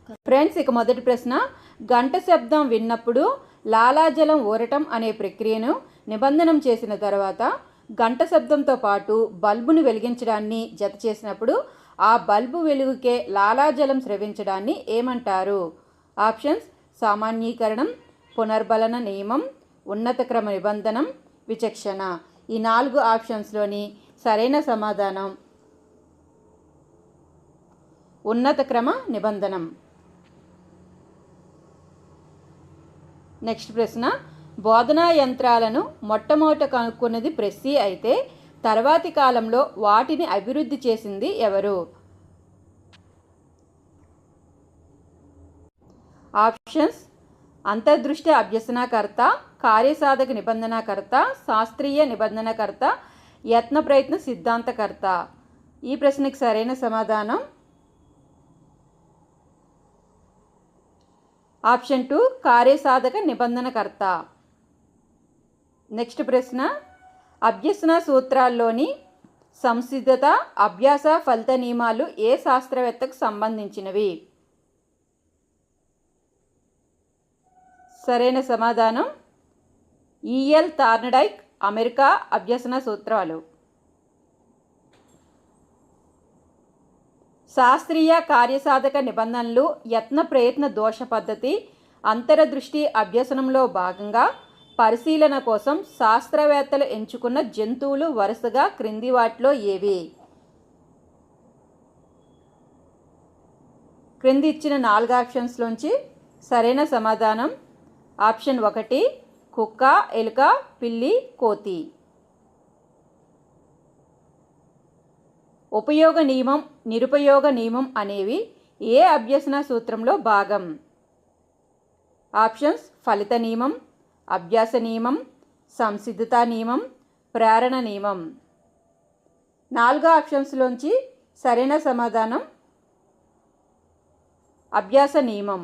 Friends, ఇక మొదటి ప్రశ్న. గంట శబ్దం విన్నప్పుడు లాలాజలం ఊరటం అనే ప్రక్రియను నిబంధనం చేసిన తర్వాత గంట శబ్దంతో పాటు బల్బును వెలిగించడాన్ని జత చేసినప్పుడు ఆ బల్బు వెలుగుకే లాలాజలం స్రవించడాన్ని ఏమంటారు? ఆప్షన్స్: సామాన్యీకరణం, పునర్బలన నియమం, ఉన్నత క్రమ నిబంధనం, విచక్షణ. ఈ 4 ఆప్షన్స్లోని సరైన సమాధానం ఉన్నత క్రమ నిబంధనం. నెక్స్ట్ ప్రశ్న. బోధనా యంత్రాలను మొట్టమొదట కనుక్కున్నది ప్రెస్సీ అయితే తర్వాతి కాలంలో వాటిని అభివృద్ధి చేసింది ఎవరు? ఆప్షన్స్: అంతర్దృష్టి అభ్యసనకర్త, కార్యసాధక నిబంధనకర్త, శాస్త్రీయ నిబంధనకర్త, యత్న ప్రయత్న సిద్ధాంతకర్త. ఈ ప్రశ్నకి సరైన సమాధానం ఆప్షన్ 2, కార్యసాధక నిబంధనకర్త. నెక్స్ట్ ప్రశ్న. అభ్యసన సూత్రాల్లోని సంసిద్ధత, అభ్యాస ఫలిత నియమాలు ఏ శాస్త్రవేత్తకు సంబంధించినవి? సరైన సమాధానం ఈఎల్ థార్న్డైక్, అమెరికా అభ్యసన సూత్రాలు. శాస్త్రీయ కార్యసాధక నిబంధనలు యత్న ప్రయత్న దోష పద్ధతి అంతరదృష్టి అభ్యసనంలో భాగంగా పరిశీలన కోసం శాస్త్రవేత్తలు ఎంచుకున్న జంతువులు వరుసగా క్రింది వాటిలో ఏవి? క్రింది ఇచ్చిన 4 ఆప్షన్స్లోంచి సరైన సమాధానం ఆప్షన్ 1, కుక్క, ఎలుక, పిల్లి, కోతి. ఉపయోగ నియమం, నిరుపయోగ నియమం అనేవి ఏ అభ్యసన సూత్రంలో భాగం? ఆప్షన్స్: ఫలిత నియమం, అభ్యాస నియమం, సంసిద్ధతా నియమం, ప్రేరణ నియమం. 4 ఆప్షన్స్లోంచి సరైన సమాధానం అభ్యాస నియమం.